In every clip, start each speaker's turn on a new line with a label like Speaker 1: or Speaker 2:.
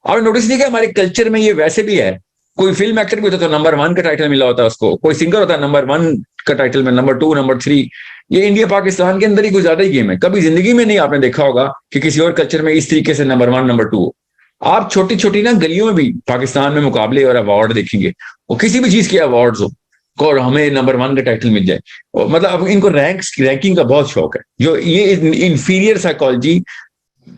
Speaker 1: آپ نے نوٹس نہیں کیا ہمارے کلچر میں یہ ویسے بھی ہے, کوئی فلم ایکٹر بھی ہوتا ہے تو نمبر 1 کا ٹائٹل ملا ہوتا ہے اس کو, کوئی سنگر ہوتا ہے نمبر 1 کا ٹائٹل میں, نمبر 2 نمبر 3. یہ انڈیا پاکستان کے اندر ہی کوئی زیادہ ہی گیم ہے. کبھی زندگی میں نہیں آپ نے دیکھا ہوگا کہ کسی اور کلچر میں اس طریقے سے نمبر 1 نمبر 2 ہو. آپ چھوٹی چھوٹی نا گلیوں میں بھی پاکستان میں مقابلے اور ایوارڈ دیکھیں گے, وہ کسی بھی چیز کے ایوارڈز ہو اور ہمیں نمبر 1 کا ٹائٹل مل جائے. مطلب ان کو رینکنگ کا بہت شوق ہے. جو یہ انفیریئر سائیکالوجی,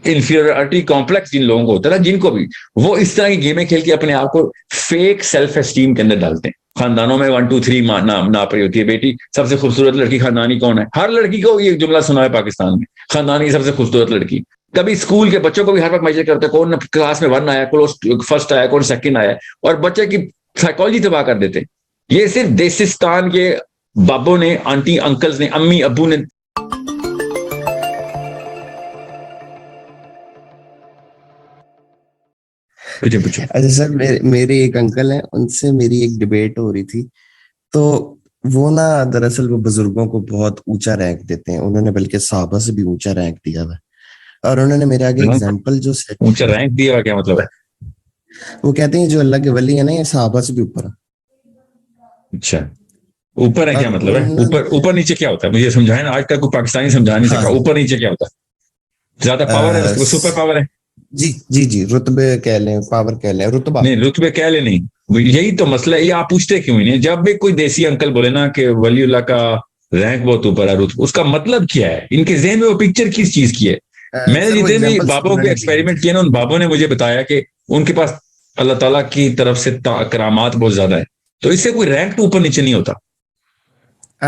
Speaker 1: انفیریورٹی کمپلیکس جن لوگوں کو ہوتا ہے نا, جن کو بھی, وہ اس طرح کی گیمیں کھیل کے اپنے آپ کو فیک سیلف اسٹیم کے اندر ڈالتے ہیں. خاندانوں میں 1 2 3 ناپ رہی ہوتی ہے, بیٹی سب سے خوبصورت لڑکی خاندانی کون ہے, ہر لڑکی کو یہ جملہ سنا ہے پاکستان میں, خاندان کی سب سے خوبصورت لڑکی. کبھی اسکول کے بچوں کو بھی ہر وقت میجر کرتے ہیں کون کلاس میں 1 آیا, کون فرسٹ آیا, کون سیکنڈ آیا, اور بچے کی سائیکالوجی تباہ کر دیتے. یہ صرف دیسستان کے بابوں نے, آنٹی انکلز نے, امی ابو نے.
Speaker 2: اچھا سر, میرے ایک انکل ہیں, ان سے میری ایک ڈبیٹ ہو رہی تھی. تو وہ نا دراصل وہ بزرگوں کو بہت اونچا رینک دیتے ہیں, انہوں نے بلکہ صحابہ سے بھی اونچا رینک دیا ہوا ہے. اور انہوں نے میرے آگے ایگزامپل جو
Speaker 1: اونچا رینک دیا ہوا کیا مطلب ہے؟
Speaker 2: وہ کہتے ہیں جو اللہ کے ولی ہیں نا, یہ صحابہ سے بھی اوپر.
Speaker 1: اچھا, اوپر ہے کیا مطلب ہے؟ اوپر نیچے کیا ہوتا ہے مجھے سمجھائیں نا, آج تک کوئی پاکستانی سمجھا نہیں سکا. اوپر نیچے کیا ہوتا ہے؟ زیادہ پاور ہے اس کو, سپر پاور ہے.
Speaker 2: جی رتبے کہہ لیں, پاور کہہ لیں, رتبہ
Speaker 1: نہیں, رتبے کہہ لیں نہیں. یہی تو مسئلہ ہے. یہ آپ پوچھتے کیوں نہیں؟ جب بھی کوئی دیسی انکل بولے نا کہ ولی اللہ کا رینک بہت اوپر ہے, رتبہ, اس کا مطلب کیا ہے؟ ان کے ذہن میں وہ پکچر کس چیز کی ہے؟ میں نے جتنے بھی بابوں کے ایکسپیریمنٹ کیے نا, ان بابوں نے مجھے بتایا کہ ان کے پاس اللہ تعالیٰ کی طرف سے کرامات بہت زیادہ ہے. تو اس سے کوئی رینک تو اوپر نیچے نہیں ہوتا.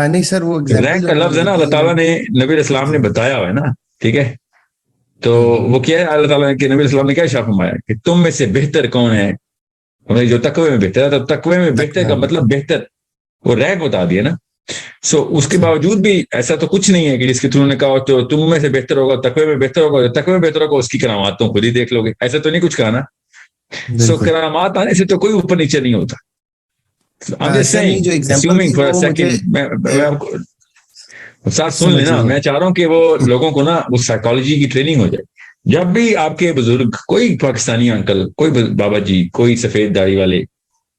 Speaker 2: نہیں سر, وہ
Speaker 1: رینک کا لفظ ہے نا, اللہ تعالیٰ نے, نبی علیہ السلام نے بتایا ہوا ہے نا, ٹھیک ہے. تو وہ کیا ہے, اللہ تعالیٰ کے نبی علیہ السلام نے کیا ارشاد فرمایا کہ تم میں سے بہتر کون ہے؟ جو تقوی میں بہتر ہے, تو تقوی میں بہتر کا مطلب بہتر, وہ رینک بتا دیا نا. سو اس کے باوجود بھی ایسا تو کچھ نہیں ہے کہ جس کے تم نے کہا تو تم میں سے بہتر ہوگا, تقوی میں بہتر ہوگا, تقوی میں بہتر ہوگا, اس کی کرامات تم خود ہی دیکھ لو گے. ایسا تو نہیں کچھ کہا نا. سو کرامات آنے سے تو کوئی اوپر نیچے نہیں ہوتا. ساتھ سن لینا, میں چاہ رہا ہوں کہ وہ لوگوں کو نا اس سائیکالوجی کی ٹریننگ ہو جائے. جب بھی آپ کے بزرگ, کوئی پاکستانی انکل, کوئی بابا جی, کوئی سفید داڑھی والے,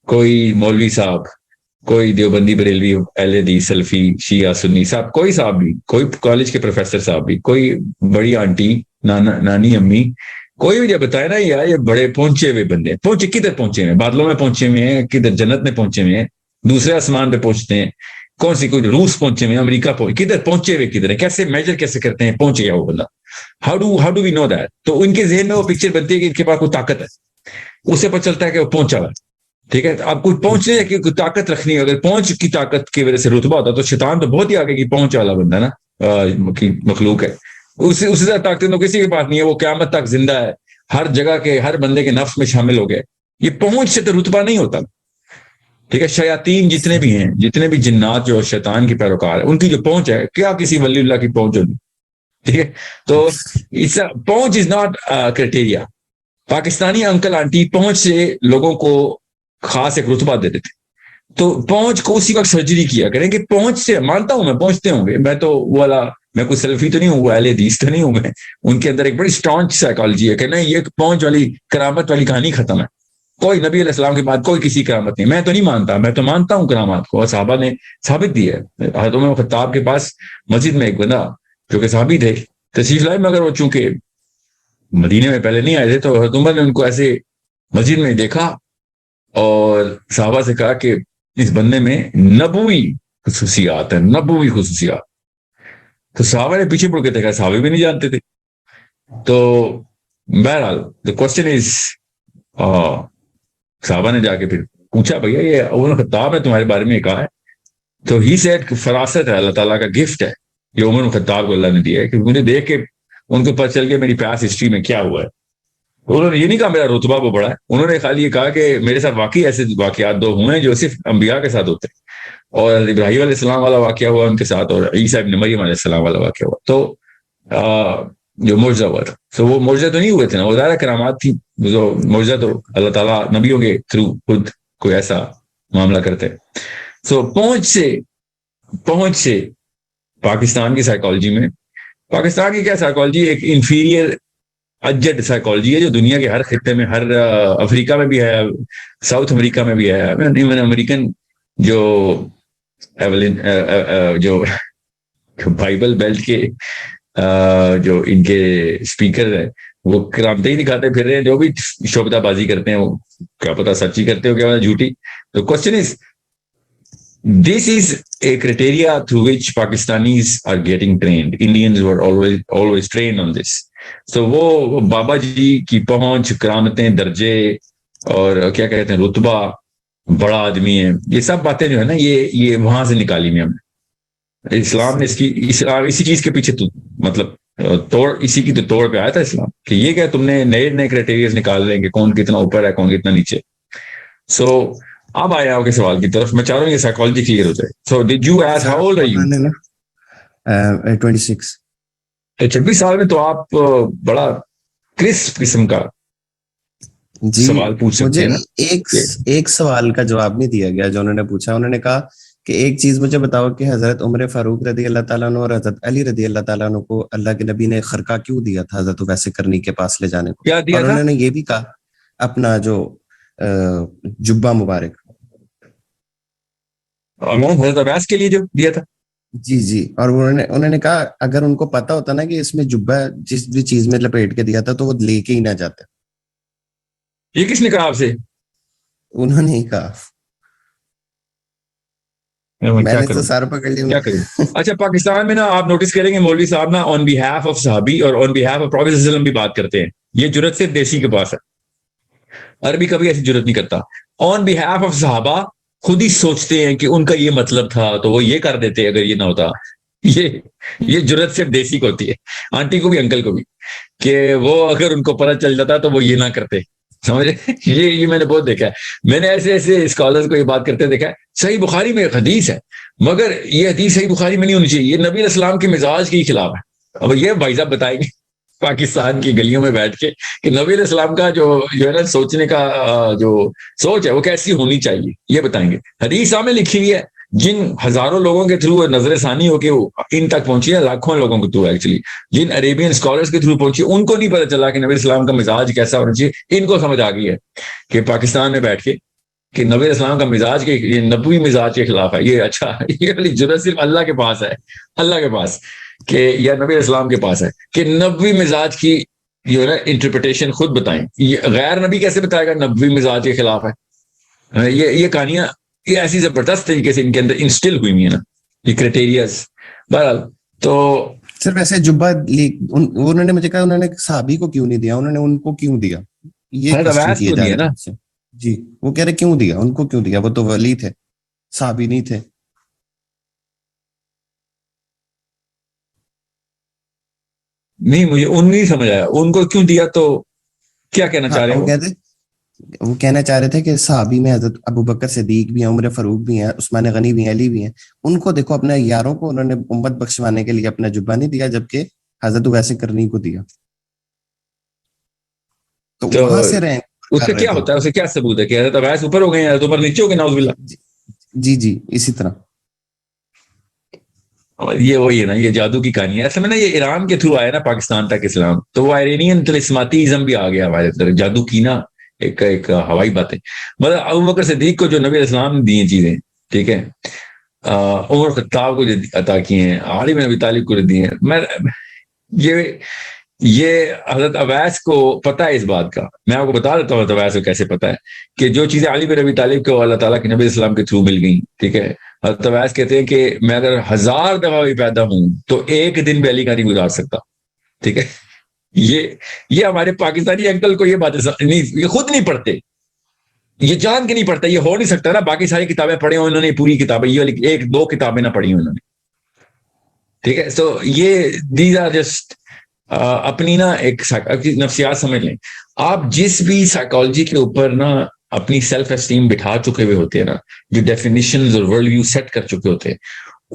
Speaker 1: کوئی مولوی صاحب, کوئی دیوبندی بریلوی اہل حدیث سلفی شیعہ سنی صاحب, کوئی صاحب بھی, کوئی کالج کے پروفیسر صاحب بھی, کوئی بڑی آنٹی, نانی امی, کوئی بھی جب بتائے نا یار یہ بڑے پہنچے ہوئے بندے, پہنچے کدھر پہنچے ہوئے, بادلوں میں پہنچے ہوئے ہیں, کدھر جنت میں پہنچے ہوئے ہیں, دوسرے آسمان پہ پہنچتے ہیں, کون سی کوئی روس پہنچے ہوئے, امریکہ کدھر پہنچے ہوئے, کدھر ہے, کیسے میجر کیسے کرتے ہیں پہنچ گیا وہ بندہ, how do we know that. تو ان کے ذہن میں وہ پکچر بنتی ہے کہ ان کے پاس کوئی طاقت ہے, اس سے پتہ چلتا ہے کہ وہ پہنچا ہوا ہے. ٹھیک ہے, آپ کوئی پہنچنے کی کوئی طاقت رکھنی ہے, اگر پہنچ کی طاقت کی وجہ سے رتبہ ہوتا تو شیطان تو بہت ہی آگے کی پہنچ والا بندہ نا, مخلوق ہے. اس سے زیادہ طاقت تو کسی کے پاس نہیں ہے, وہ قیامت تک زندہ ہے, ہر جگہ کے ہر بندے کے نفس میں شامل ہو گئے. یہ پہنچ سے تو رتبہ نہیں ہوتا. ٹھیک ہے, شیاطین جتنے بھی ہیں, جتنے بھی جنات جو شیطان کی پیروکار ہے, ان کی جو پہنچ ہے, کیا کسی ولی اللہ کی پہنچ ہوگی؟ ٹھیک ہے, تو پہنچ is not criteria. Pakistani uncle aunty پہنچ سے لوگوں کو خاص ایک رتبہ دے دیتے, تو پہنچ کو اسی وقت سرجری کیا کریں کہ پہنچ سے, مانتا ہوں میں پہنچتے ہوں گے, میں تو والا, میں کوئی سیلفی تو نہیں ہوں, وہ اہل حدیث تو نہیں ہوں میں. ان کے اندر ایک بڑی اسٹرانگ سائیکالوجی ہے کہ نہیں, یہ پہنچ والی کرامت والی کہانی ختم ہے. کوئی نبی علیہ السلام کے بعد کوئی کسی کرامت نہیں. میں تو نہیں مانتا, میں تو مانتا ہوں کرامات کو, اور صحابہ نے ثابت دی ہے. حضرت عمر خطاب کے پاس مسجد میں ایک بندہ جو کہ صحابی تھے تشریف لائے, مگر وہ چونکہ مدینے میں پہلے نہیں آئے تھے, تو حضرت عمر نے ان کو ایسے مسجد میں دیکھا اور صحابہ سے کہا کہ اس بندے میں نبوی خصوصیات ہیں, نبوی خصوصیات. تو صحابہ نے پیچھے مڑ کے دیکھا, صحابہ بھی نہیں جانتے تھے. تو بہرحال the question is, صحابہ نے جا کے پھر پوچھا, بھیا یہ عمر خطاب نے تمہارے بارے میں کہا ہے. تو ہی سیڈ فراست ہے, اللہ تعالیٰ کا گفٹ ہے یہ عمر خطاب کو اللہ نے دیا ہے, کہ مجھے دیکھ کے ان کو پتہ چل گیا میری پاس ہسٹری میں کیا ہوا ہے. انہوں نے یہ نہیں کہا میرا رتبہ وہ بڑا ہے, انہوں نے خالی یہ کہا کہ میرے ساتھ واقعی ایسے واقعات 2 ہوئے ہیں جو صرف انبیاء کے ساتھ ہوتے ہیں, اور ابراہیم علیہ السلام والا واقعہ ہوا ان کے ساتھ, اور عیسیٰ ابن مریم علیہ السلام والا واقعہ ہوا. تو جو معجزہ ہوا تھا, تو وہ معجزہ تو نہیں ہوئے تھے نا, وہ ظاہر کرامات تھی. جو معجزہ تو اللہ تعالیٰ نبیوں کے تھرو خود کوئی ایسا معاملہ کرتے. سو پہنچ سے پاکستان کی سائیکالوجی میں, پاکستان کی کیا سائیکالوجی, ایک انفیریئر اجڈ سائیکالوجی ہے جو دنیا کے ہر خطے میں، ہر افریقہ میں بھی ہے، ساؤتھ امریکہ میں بھی ہے، ایون امریکن جو جو بائبل بیلٹ کے جو ان کے اسپیکر ہیں وہ کرامتے ہی دکھاتے پھر رہے ہیں، جو بھی شعبدہ بازی کرتے ہیں وہ کیا پتا سچی کرتے ہو کیا پتا جھوٹی. تو question is this is a criteria through which Pakistanis are getting trained. Indians were always trained on this. So وہ بابا جی کی پہنچ، کرامتیں، درجے اور کیا کہتے ہیں رتبہ، بڑا آدمی ہے، یہ سب باتیں جو ہے نا یہ وہاں سے نکالی میں ہم نے. اسلام نے اسی چیز کے پیچھے مطلب توڑ، اسی کی تو توڑ پہ آیا تھا اسلام، کہ یہ کیا تم نے نئے نئے کرائٹیریاز نکال رہے ہیں کہ کون کتنا اوپر ہے کون کتنا نیچے. سو اب آیا آپ کے سوال کی طرف، میں چاہ رہا ہوں یہ سائیکالوجی کلیئر ہو جائے. So did you as how old are you?
Speaker 2: 26.
Speaker 1: 26 سال میں تو آپ بڑا کرسپ قسم کا سوال پوچھ سکتے ہیں نا.
Speaker 2: ایک سوال کا جواب نہیں دیا گیا جو انہوں نے پوچھا. انہوں نے کہا کہ ایک چیز مجھے بتاؤ کہ حضرت عمر فاروق رضی اللہ تعالیٰ عنہ اور حضرت علی رضی اللہ تعالیٰ عنہ کو اللہ کے نبی نے خرقہ کیوں دیا تھا حضرت ویسے کرنی کے پاس لے جانے کو؟
Speaker 1: کیا دیا
Speaker 2: اور
Speaker 1: تھا؟
Speaker 2: انہوں نے یہ بھی کہا اپنا جو جبہ مبارک
Speaker 1: حضرت عباس کے لیے جو دیا تھا.
Speaker 2: جی اور انہوں نے کہا اگر ان کو پتا ہوتا نا کہ اس میں جبہ جس بھی چیز میں لپیٹ کے دیا تھا تو وہ لے کے ہی نہ جاتے.
Speaker 1: یہ کس نے کہا آپ سے؟
Speaker 2: انہوں نے ہی کہا. میں نے تو سار پکڑ لیا.
Speaker 1: اچھا پاکستان میں نا آپ نوٹس کریں گے مولوی صاحب نا آن بیہاف آف صحابی اور آن بیہاف آف پروفیٹ صلی اللہ علیہ وسلم بھی بات کرتے ہیں. یہ جرت صرف دیسی کے پاس ہے، عربی کبھی ایسی جرت نہیں کرتا. آن بیہاف آف صحابہ خود ہی سوچتے ہیں کہ ان کا یہ مطلب تھا تو وہ یہ کر دیتے اگر یہ نہ ہوتا. یہ جرت صرف دیسی کو ہوتی ہے، آنٹی کو بھی انکل کو بھی، کہ وہ اگر ان کو پتہ چل جاتا تو وہ یہ نہ کرتے. سمجھے؟ یہ میں نے بہت دیکھا ہے. میں نے ایسے اسکالرز کو یہ بات کرتے دیکھا ہے. صحیح بخاری میں ایک حدیث ہے مگر یہ حدیث صحیح بخاری میں نہیں ہونی چاہیے، یہ نبی علیہ السلام کے مزاج کے خلاف ہے. اب یہ بھائی صاحب بتائیں گے پاکستان کی گلیوں میں بیٹھ کے کہ نبی علیہ السلام کا جو ہے نا سوچنے کا جو سوچ ہے وہ کیسی ہونی چاہیے، یہ بتائیں گے. حدیث سامنے لکھی ہوئی ہے، جن ہزاروں لوگوں کے تھرو نظر ثانی ہو کے ان تک پہنچی ہے، لاکھوں لوگوں کے تھرو ایکچولی جن عربین اسکالرز کے تھرو پہنچی، ان کو نہیں پتا چلا کہ نبی السلام کا مزاج کیسا ہونا چاہیے. ان کو سمجھ آ گئی ہے کہ پاکستان میں بیٹھ کے کہ نبی علیہ السلام کا مزاج کے یہ نبوی مزاج کے خلاف ہے. یہ اچھا یہ والی جرت صرف اللہ کے پاس ہے، اللہ کے پاس، کہ یا نبی علیہ السلام کے پاس ہے کہ نبوی مزاج کی جو ہے نا انٹرپریٹیشن خود بتائیں. یہ غیر نبی کیسے بتائے گا نبوی مزاج کے خلاف ہے؟ یہ کہانیاں یہ ایسی زبردست طریقے سے ان کے اندر انسٹل ہوئی ہیں نا یہ کرائٹیریاز. بہرحال تو
Speaker 2: صرف ایسے جبہ انہوں نے مجھے کہا انہوں نے صحابی کو کیوں نہیں دیا، انہوں نے ان کو کیوں دیا، یہ کوسچن کیا جا رہا ہے. جی وہ کہہ رہے کیوں دیا، ان کو کیوں دیا، وہ تو ولی تھے صحابی نہیں تھے.
Speaker 1: نہیں مجھے ان نہیں سمجھ آیا ان کو کیوں دیا. تو کیا کہنا چاہ رہے ہیں
Speaker 2: وہ کہنا چاہ رہے تھے کہ صحابی میں حضرت ابو بکر صدیق بھی ہیں، عمر فاروق بھی ہیں، عثمان غنی بھی ہیں، علی بھی ہیں. ان کو دیکھو اپنے یاروں کو انہوں نے امت بخشوانے کے لیے اپنا جبہ نہیں دیا جبکہ حضرت ویسے کرنی کو دیا. تو وہاں سے رہے
Speaker 1: اس سے کیا ہوتا ہے، اسے کیا ثبوت ہے کہ حضرت عباس اوپر ہو گئے ہیں، حضرت عمر نیچے ہو گئے نعوذ باللہ.
Speaker 2: جی اسی طرح
Speaker 1: یہ وہی ہے نا، یہ جادو کی کہانی ہے. اصل میں نا یہ ایران کے تھرو آیا نا پاکستان تک اسلام، تو وہ آئرینین طلسماتی ازم بھی آ گیا ہمارے طرف، جادو کی نا ایک ہوائی باتیں. مطلب ابو بکر صدیق کو جو نبی علیہ السلام نے دی ہیں چیزیں، ٹھیک ہے، عمر خطاب کو جو عطا کی ہیں، علی بن ابی طالب کو جو دی ہیں، میں یہ حضرت عباس کو پتہ ہے اس بات کا. میں آپ کو بتا دیتا ہوں حضرت عباس کو کیسے پتہ ہے کہ جو چیزیں علی بن ابی طالب کو اللہ تعالیٰ کے نبی علیہ السلام کے تھرو مل گئیں، ٹھیک ہے. حضرت عباس کہتے ہیں کہ میں اگر 1000 دفعہ بھی پیدا ہوں تو ایک دن بھی علی کا نہیں گزار سکتا، ٹھیک ہے. یہ ہمارے پاکستانی انکل کو یہ باتیں نہیں، یہ خود نہیں پڑھتے، یہ جان کے نہیں پڑھتا، یہ ہو نہیں سکتا نا. باقی ساری کتابیں پڑھی ہوں انہوں نے، پوری کتابیں، یہ والی 1-2 کتابیں نہ پڑھی ہوں انہوں نے، ٹھیک ہے. سو یہ دیز آر جسٹ اپنی نا ایک نفسیات سمجھ لیں. آپ جس بھی سائیکالوجی کے اوپر نا اپنی سیلف اسٹیم بٹھا چکے ہوئے ہوتے ہیں نا، جو ڈیفینیشنز اور ورلڈ ویو سیٹ کر چکے ہوتے ہیں،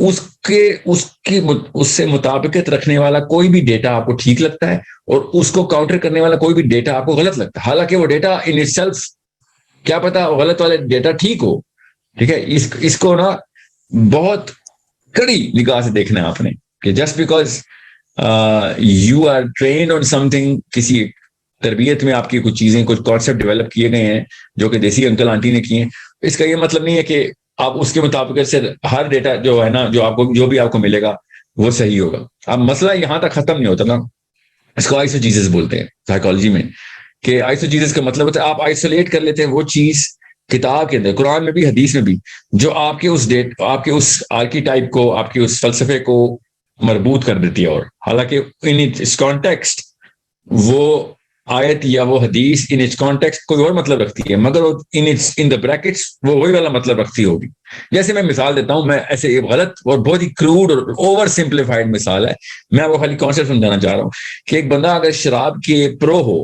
Speaker 1: اس سے مطابقت رکھنے والا کوئی بھی ڈیٹا آپ کو ٹھیک لگتا ہے اور اس کو کاؤنٹر کرنے والا کوئی بھی ڈیٹا آپ کو غلط لگتا ہے، حالانکہ وہ ڈیٹا ان اٹ سیلف کیا پتا غلط والے ڈیٹا ٹھیک ہو، ٹھیک ہے. اس کو نا بہت کڑی نگاہ سے دیکھنا ہے آپ نے کہ just because you are trained on something, کسی تربیت میں آپ کی کچھ چیزیں, کچھ کانسیپٹ ڈیولپ کیے گئے ہیں جو کہ دیسی انکل آنٹی نے کیے ہیں. اس کا یہ مطلب نہیں ہے کہ آپ اس کے مطابق سے ہر ڈیٹا جو ہے نا, جو بھی آپ کو ملے گا وہ صحیح ہوگا. اب مسئلہ یہاں تک ختم نہیں ہوتا نا, اس کو آئسوجیسس بولتے ہیں سائیکالوجی میں, کہ آئسوجیسس کا مطلب ہوتا ہے آپ آئسولیٹ کر لیتے ہیں وہ چیز کتاب کے اندر, قرآن میں بھی حدیث میں بھی, جو آپ کے اس آپ کے اس آرکی ٹائپ کو, آپ کے اس فلسفے کو مربوط کر دیتی ہے. اور حالانکہ ان اٹس کانٹیکسٹ وہ آیت یا وہ حدیث ان اٹس کانٹیکسٹ کوئی اور مطلب رکھتی ہے, مگر ان دا بریکٹس وہ وہی والا مطلب رکھتی ہوگی. جیسے میں مثال دیتا ہوں, میں ایسے غلط اور بہت ہی کروڈ اور اوور سمپلیفائڈ مثال ہے, میں وہ خالی کانسیپٹ سمجھانا چاہ رہا ہوں کہ ایک بندہ اگر شراب کے پرو ہو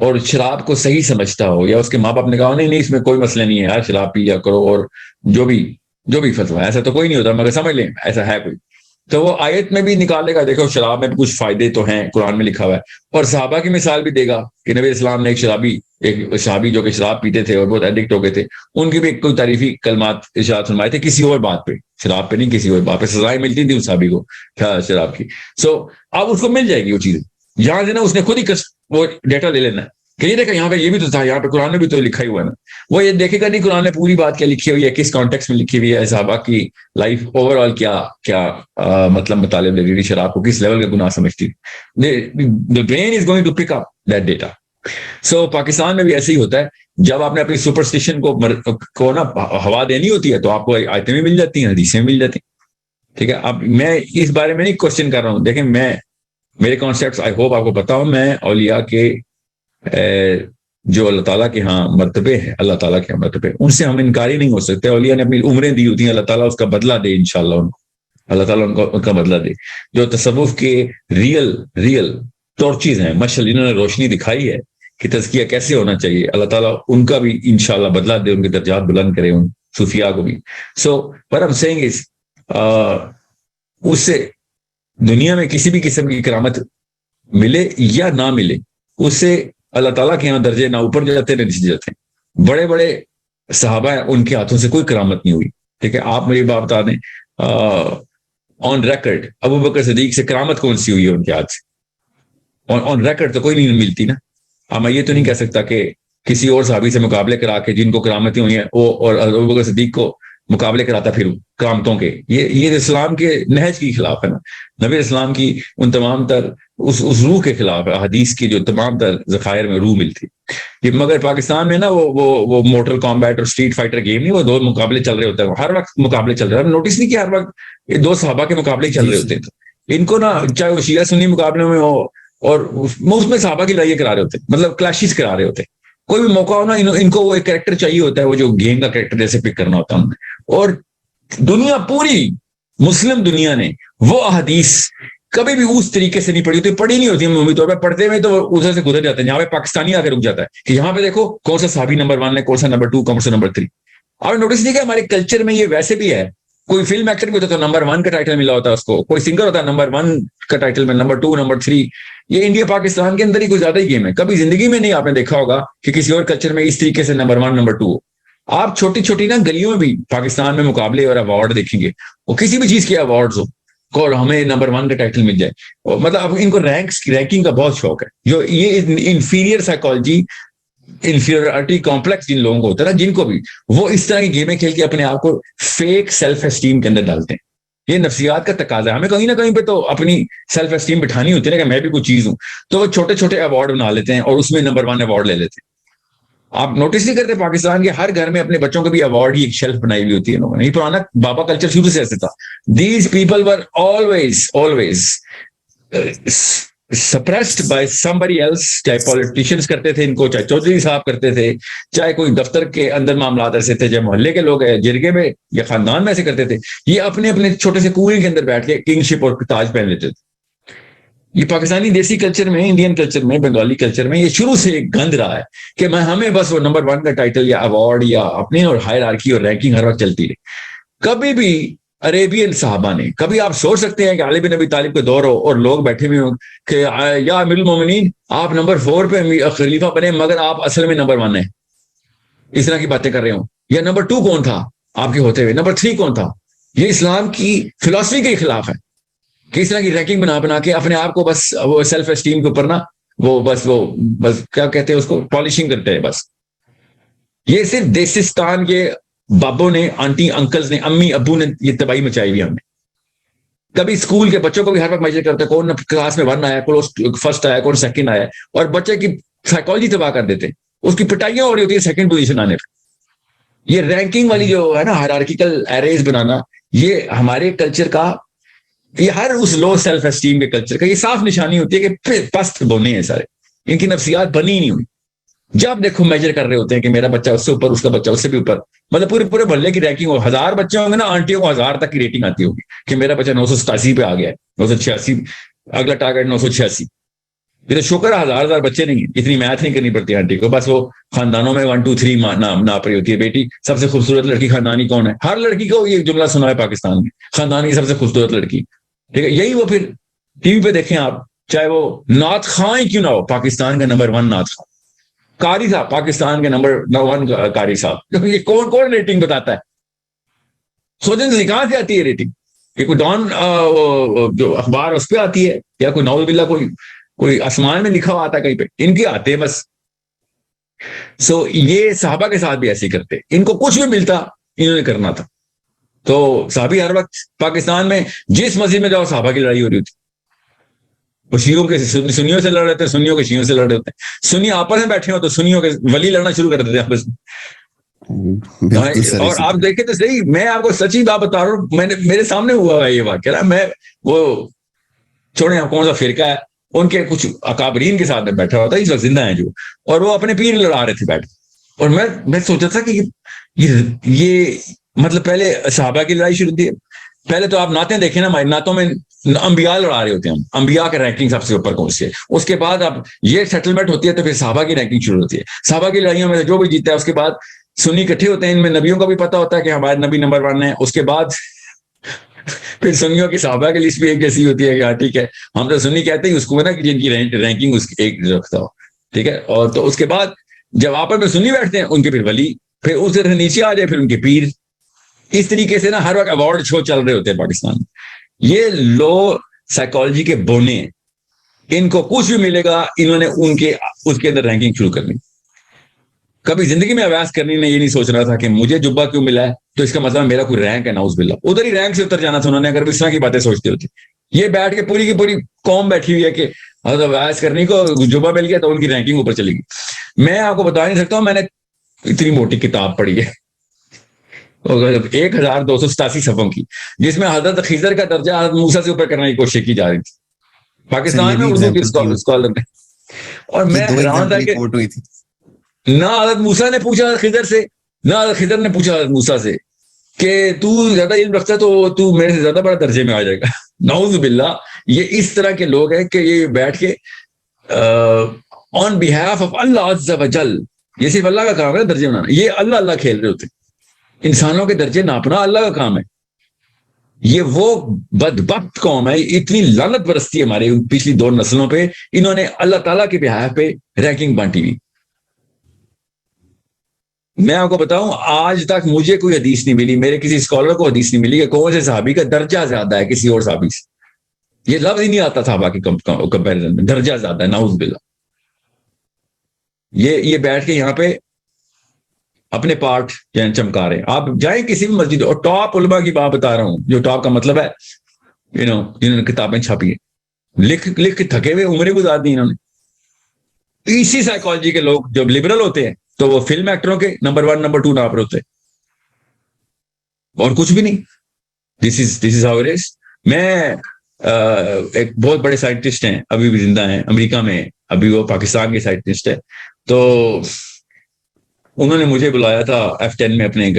Speaker 1: اور شراب کو صحیح سمجھتا ہو, یا اس کے ماں باپ نے کہا نہیں اس میں کوئی مسئلہ نہیں ہے یار, شراب پی لیا کرو, اور جو بھی فتویٰ, ایسا تو کوئی نہیں ہوتا مگر سمجھ لیں ایسا ہے کوئی, تو وہ آیت میں بھی نکالے گا, دیکھو شراب میں بھی کچھ فائدے تو ہیں, قرآن میں لکھا ہوا ہے, اور صحابہ کی مثال بھی دے گا کہ نبی اسلام نے ایک صحابی جو کہ شراب پیتے تھے اور بہت ایڈکٹ ہو گئے تھے, ان کی بھی کوئی تعریفی کلمات ارشاد فرمائے تھے کسی اور بات پہ, شراب پہ نہیں, کسی اور بات پہ سزائیں ملتی تھی اس صحابی کو شراب کی. سو اب اس کو مل جائے گی وہ چیزیں, یہاں سے نا اس نے خود ہی وہ ڈیٹا لے لینا کہ یہ دیکھا یہاں پہ یہ بھی تو تھا, یہاں پہ قرآن میں بھی تو لکھا ہی ہوا ہے نا. وہ یہ دیکھے گا نہیں قرآن میں پوری بات کیا لکھی ہوئی ہے, کس کانٹیکس میں لکھی ہوئی ہے, صحابہ کی لائف اوور آل کیا مطلب مطالب لگی تھی, شراب کو کس لیول کا گناہ سمجھتی تھی. the brain is going to pick up that data. سو پاکستان میں بھی ایسے ہی ہوتا ہے, جب آپ نے اپنی سپرسٹیشن کو نا ہوا دینی ہوتی ہے تو آپ کو آیتیں بھی مل جاتی ہیں, حدیثیں بھی مل جاتی ہیں. ٹھیک ہے, اب میں اس بارے میں نہیں کوشچن کر رہا ہوں, دیکھیں میرے کانسیپٹس آئی ہوپ آپ کو پتا ہوں, میں اولیاء کے جو اللہ تعالیٰ کے ہاں مرتبے ہیں, اللہ تعالیٰ کے مرتبے, ان سے ہم انکاری نہیں ہو سکتے. اولیاء نے اپنی عمریں دی ہوتی ہیں, اللہ تعالیٰ اس کا بدلہ دے انشاءاللہ ان کو, اللہ تعالیٰ ان کا بدلہ دے. جو تصوف کے ریئل ٹارچز ہیں, مشعل انہوں نے روشنی دکھائی ہے کہ تزکیہ کیسے ہونا چاہیے, اللہ تعالیٰ ان کا بھی انشاءاللہ بدلہ دے, ان کے درجات بلند کرے, ان صوفیاء کو بھی. سو what I'm saying is اس سے دنیا میں کسی بھی قسم کی کرامت ملے یا نہ ملے, اس سے اللہ تعالیٰ کے یہاں درجے نہ اوپر جاتے نہ نیچے جاتے ہیں. بڑے بڑے صحابہ ہیں, ان کے ہاتھوں سے کوئی کرامت نہیں ہوئی. ٹھیک ہے, آپ مجھے بات بتا دیں آن ریکارڈ ابو بکر صدیق سے کرامت کون سی ہوئی ہے ان کے ہاتھ سے؟ آن ریکارڈ تو کوئی نہیں ملتی نا. اب میں یہ تو نہیں کہہ سکتا کہ کسی اور صحابی سے مقابلے کرا کے جن کو کرامتیں ہوئی ہیں وہ اور ابو بکر صدیق کو مقابلے کراتا پھر کرامتوں کے, یہ اسلام کے نہج کی خلاف ہے نا, نبی اسلام کی ان تمام تر اس روح کے خلاف ہے, حدیث کی جو تمام تر ذخائر میں روح ملتی. مگر پاکستان میں نا وہ مورٹل کامبیٹ اور اسٹریٹ فائٹر گیم نہیں, وہ دو مقابلے چل رہے ہوتے ہیں, ہر وقت مقابلے چل رہے ہیں. نوٹس نہیں کیا ہر وقت یہ دو صحابہ کے مقابلے چل رہے ہوتے ہیں, تو ان کو نا چاہے وہ شیعہ سنی مقابلے میں ہو اور اس میں صحابہ کی لڑائیاں کرا رہے ہوتے ہیں, مطلب کلیشز کرا رہے ہوتے ہیں. کوئی بھی موقع ہو نا ان کو وہ ایک کریکٹر چاہیے ہوتا ہے, وہ جو گیم کا کریکٹر جیسے پک کرنا ہوتا ہے. اور دنیا پوری مسلم دنیا نے وہ احادیث کبھی بھی اس طریقے سے نہیں پڑھی ہوتی, پڑھی نہیں ہوتی ہے عمومی طور پہ, پڑھتے ہوئے تو ادھر سے گزر جاتے ہیں. یہاں پہ پاکستانی آ کے رک جاتا ہے کہ یہاں پہ دیکھو کون سا صحابی نمبر 1 ہے, کون سا نمبر 2, کون سا نمبر 3. آپ نے نوٹس نہیں کیا ہمارے کلچر میں یہ ویسے بھی ہے, کوئی فلم ایکٹر بھی ہوتا ہے تو نمبر 1 کا ٹائٹل ملا ہوتا ہے اس کو, کوئی سنگر ہوتا ہے نمبر 1 کا ٹائٹل میں, نمبر 2, نمبر 3. یہ انڈیا پاکستان کے اندر ہی کوئی زیادہ ہی گیم ہے. کبھی زندگی میں نہیں آپ نے دیکھا ہوگا کہ کسی اور کلچر میں اس طریقے سے نمبر 1 نمبر 2. آپ چھوٹی چھوٹی نا گلیوں میں بھی پاکستان میں مقابلے اور ایوارڈ دیکھیں گے, وہ کسی بھی چیز کے ایوارڈز ہو اور ہمیں نمبر 1 کا ٹائٹل مل جائے. مطلب اب ان کو رینکنگ کا بہت شوق ہے. جو یہ انفیریئر سائیکالوجی, انفیریورٹی کمپلیکس جن لوگوں کو ہوتا ہے نا, جن کو بھی وہ اس طرح کی گیمیں کھیل کے اپنے آپ کو فیک سیلف اسٹیم کے اندر ڈالتے ہیں. یہ نفسیات کا تقاضا ہے, ہمیں کہیں نہ کہیں پہ تو اپنی سیلف اسٹیم بٹھانی ہوتی ہے نا کہ میں بھی کوئی چیز ہوں, تو وہ چھوٹے چھوٹے ایوارڈ بنا لیتے ہیں اور اس میں نمبر 1 ایوارڈ لے لیتے ہیں. آپ نوٹس نہیں کرتے پاکستان کے ہر گھر میں اپنے بچوں کو بھی ایوارڈ ہی ایک شیلف بنائی ہوئی ہوتی ہے لوگوں نے. یہ پرانا بابا کلچر شروع سے ایسے تھا. These people were always suppressed by somebody else. چاہے پولیٹیشینز کرتے تھے ان کو, چاہے چودھری صاحب کرتے تھے, چاہے کوئی دفتر کے اندر معاملات ایسے تھے, چاہے محلے کے لوگ جرگے میں یا خاندان میں ایسے کرتے تھے. یہ اپنے اپنے چھوٹے سے کنویں کے اندر بیٹھ کے کنگ شپ اور تاج پہن لیتے تھے. یہ پاکستانی دیسی کلچر میں, انڈین کلچر میں, بنگالی کلچر میں یہ شروع سے ایک گند رہا ہے کہ ہمیں بس وہ نمبر 1 کا ٹائٹل یا ایوارڈ یا اپنے اور ہائرارکی اور رینکنگ ہر وقت چلتی رہی. کبھی بھی عربین صحابہ نے, کبھی آپ سوچ سکتے ہیں کہ علی بن ابی طالب کے دور ہو اور لوگ بیٹھے ہوئے ہوں کہ یا امیر المومنین آپ نمبر 4 پہ خلیفہ بنے مگر آپ اصل میں نمبر 1 ہیں, اس طرح کی باتیں کر رہے ہوں. یا نمبر 2 کون تھا آپ کے ہوتے ہوئے, نمبر 3 کون تھا. یہ اسلام کی فلسفی کے خلاف ہے کہ اس طرح کی رینکنگ بنا کے اپنے آپ کو بس وہ سیلف اسٹیم کے اوپر نا وہ بس کیا کہتے ہیں اس کو, پالشنگ کرتے ہیں بس. یہ صرف دیسستان کے بابوں نے, آنٹی انکلز نے, امی ابو نے یہ تباہی مچائی ہوئی ہم نے. کبھی اسکول کے بچوں کو بھی ہر وقت میجر کرتے, کون کلاس میں 1 آیا, کون فرسٹ آیا, کون سیکنڈ آیا, اور بچے کی سائیکالوجی تباہ کر دیتے, اس کی پٹائیاں ہو رہی ہوتی ہے سیکنڈ پوزیشن آنے پہ. یہ رینکنگ والی جو ہے نا, ہائرارکیکل ایریز بنانا, یہ ہمارے کلچر کا, یہ ہر اس لو سیلف اسٹیم کے کلچر کا یہ صاف نشانی ہوتی ہے کہ پست بونے ہیں سارے, ان کی نفسیات بنی ہی نہیں ہوئی. جب دیکھو میجر کر رہے ہوتے ہیں کہ میرا بچہ اس سے اوپر, اس کا بچہ اس سے بھی اوپر, مطلب پورے محلے کی رینکنگ ہو, 1000 بچے ہوں گے نا, آنٹیوں کو 1000 تک کی ریٹنگ آتی ہوگی کہ میرا بچہ 987 پہ آ گیا ہے, 986, اگلا ٹارگیٹ 986. یہ تو شکر ہے 1000 بچے نہیں ہیں, اتنی میتھ نہیں کرنی پڑتی آنٹی کو, بس وہ خاندانوں میں 1 2 3 ناپ رہی ہوتی ہے. بیٹی سب سے خوبصورت لڑکی خاندانی کون ہے, ہر لڑکی کو یہ جملہ سنا ہے پاکستان میں, خاندان کی سب سے خوبصورت لڑکی, ٹھیک ہے. یہی وہ پھر ٹی وی پہ دیکھیں آپ, چاہے وہ نعت خواں ہی کیوں نہ ہو, پاکستان کا نمبر 1 نعت خواں, قاری صاحب پاکستان کے نمبر 1 قاری صاحب, یہ کون ریٹنگ بتاتا ہے, سوچیں سے کہاں سے آتی ہے ریٹنگ؟ یہ کوئی ڈان جو اخبار اس پہ آتی ہے, یا کوئی ناول بلا کوئی آسمان میں لکھا ہوا آتا ہے کہیں پہ, ان کی آتے ہیں بس. سو یہ صحابہ کے ساتھ بھی ایسے کرتے, ان کو کچھ بھی ملتا انہوں نے کرنا تھا. تو صحابی ہر وقت پاکستان میں جس مسجد میں جاؤ صحابہ کی لڑائی ہو رہی ہوتی, وہ شیعوں کے سنیوں سے لڑ رہے تھے, سنیوں کے شیعوں سے لڑ رہے ہوتے ہیں, سنی آپس میں بیٹھے ہو تو سنیوں کے ولی لڑنا شروع کر دیتے آپس میں. اور آپ دیکھیں تو صحیح, میں آپ کو سچی بات بتا رہا ہوں, میرے سامنے ہوا ہے یہ واقعہ. میں وہ چھوڑیں آپ کون سا فرقہ ہے, ان کے کچھ اکابرین کے ساتھ میں بیٹھا ہوا تھا, اس وقت زندہ ہیں جو, اور وہ اپنے پیر لڑا رہے تھے بیٹھ, اور میں سوچا تھا کہ یہ مطلب پہلے صحابہ کی لڑائی شروع تھی. پہلے تو آپ نعتیں دیکھیں نا, نعتوں میں انبیاء لڑا رہے ہوتے ہیں, انبیاء کی رینکنگ سب سے اوپر کون سی ہے, اس کے بعد اب یہ سیٹلمنٹ ہوتی ہے تو پھر صحابہ کی رینکنگ شروع ہوتی ہے. صحابہ کی لڑائیوں میں جو بھی جیتا ہے, اس کے بعد سنی اکٹھے ہوتے ہیں, ان میں نبیوں کا بھی پتہ ہوتا ہے کہ ہمارے نبی نمبر 1 ہے, اس کے بعد پھر سنیوں کی صحابہ کی لسٹ بھی ایک جیسی ہوتی ہے کہ ہاں ٹھیک ہے, ہم تو سنی کہتے ہیں اس کو نا کہ جن کی رینکنگ اس ایک رکھتا ہو, ٹھیک ہے. اور تو اس کے بعد جب آپس میں سنی بیٹھتے ہیں, ان کے پھر ولی, پھر اس سے نیچے آ جائے پھر ان کے پیر. اس طریقے سے نا ہر وقت ایوارڈ شو چل رہے ہوتے ہیں پاکستان میں. یہ لو سائیکالوجی کے بونے, ان کو کچھ بھی ملے گا انہوں نے اس کے اندر رینکنگ شروع کرنی. کبھی زندگی میں ابیاس کرنی نے یہ نہیں سوچ رہا تھا کہ مجھے جبہ کیوں ملا ہے تو اس کا مطلب میرا کوئی رینک ہے, نعوذ باللہ, ادھر ہی رینک سے اتر جانا تھا انہوں نے اگر اس طرح کی باتیں سوچتے ہوتے. یہ بیٹھ کے پوری کی پوری قوم بیٹھی ہوئی ہے کہ ابیاس کرنے کو جبہ مل گیا تو ان کی رینکنگ اوپر چلے گی. میں آپ کو بتا نہیں سکتا ہوں, میں نے اتنی موٹی کتاب پڑھی ہے 1287 صفحوں کی, جس میں حضرت خضر کا درجہ حضرت موسیٰ سے اوپر کرنے کی کوشش کی جا رہی تھی پاکستان میں اردو کے اسکالر نے. اور میں حیران تھا کہ نہ حضرت موسیٰ نے پوچھا خضر سے, نہ حضرت خضر نے پوچھا حضرت موسیٰ سے کہ تو زیادہ علم رکھتا ہے تو میرے سے زیادہ بڑا درجے میں آ جائے گا. نعوذ باللہ, یہ اس طرح کے لوگ ہیں کہ یہ بیٹھ کے آن بیہاف آف اللہ عز و جل, یہ صرف اللہ کا کام ہے درجے بنانا. یہ اللہ کھیل رہے ہوتے, انسانوں کے درجے ناپنا اللہ کا کام ہے. یہ وہ بدبخت قوم ہے, اتنی لعنت برستی ہے ہمارے پچھلی 2 نسلوں پہ, انہوں نے اللہ تعالیٰ کے بہاف پہ رینکنگ بانٹی ہوئی. میں آپ کو بتاؤں, آج تک مجھے کوئی حدیث نہیں ملی, میرے کسی اسکالر کو حدیث نہیں ملی کہ کون سے صحابی کا درجہ زیادہ ہے کسی اور صحابی سے. یہ لفظ ہی نہیں آتا صحابہ کی کمپیریزن میں, درجہ زیادہ ہے, نعوذ باللہ. یہ بیٹھ کے یہاں پہ اپنے پارٹ چمکا رہے ہیں. آپ جائیں کسی بھی مسجد, اور ٹاپ علماء کی بات بتا رہا ہوں, جو ٹاپ کا مطلب ہے جنہوں نے کتابیں چھاپی ہیں, لکھ کے تھکے ہوئے عمریں گزار دی انہوں نے. اسی سائیکالوجی کے لوگ جب لبرل ہوتے ہیں تو وہ فلم ایکٹروں کے نمبر 1 نمبر 2 ناپ رہے ہوتے ہیں, اور کچھ بھی نہیں. دس از ہاؤ اٹ از. میں ایک بہت بڑے سائنٹسٹ ہیں, ابھی بھی زندہ ہیں امریکہ میں, ابھی وہ پاکستان کے سائنٹسٹ ہے. تو انہوں نے مجھے بلایا تھا F10 میں اپنے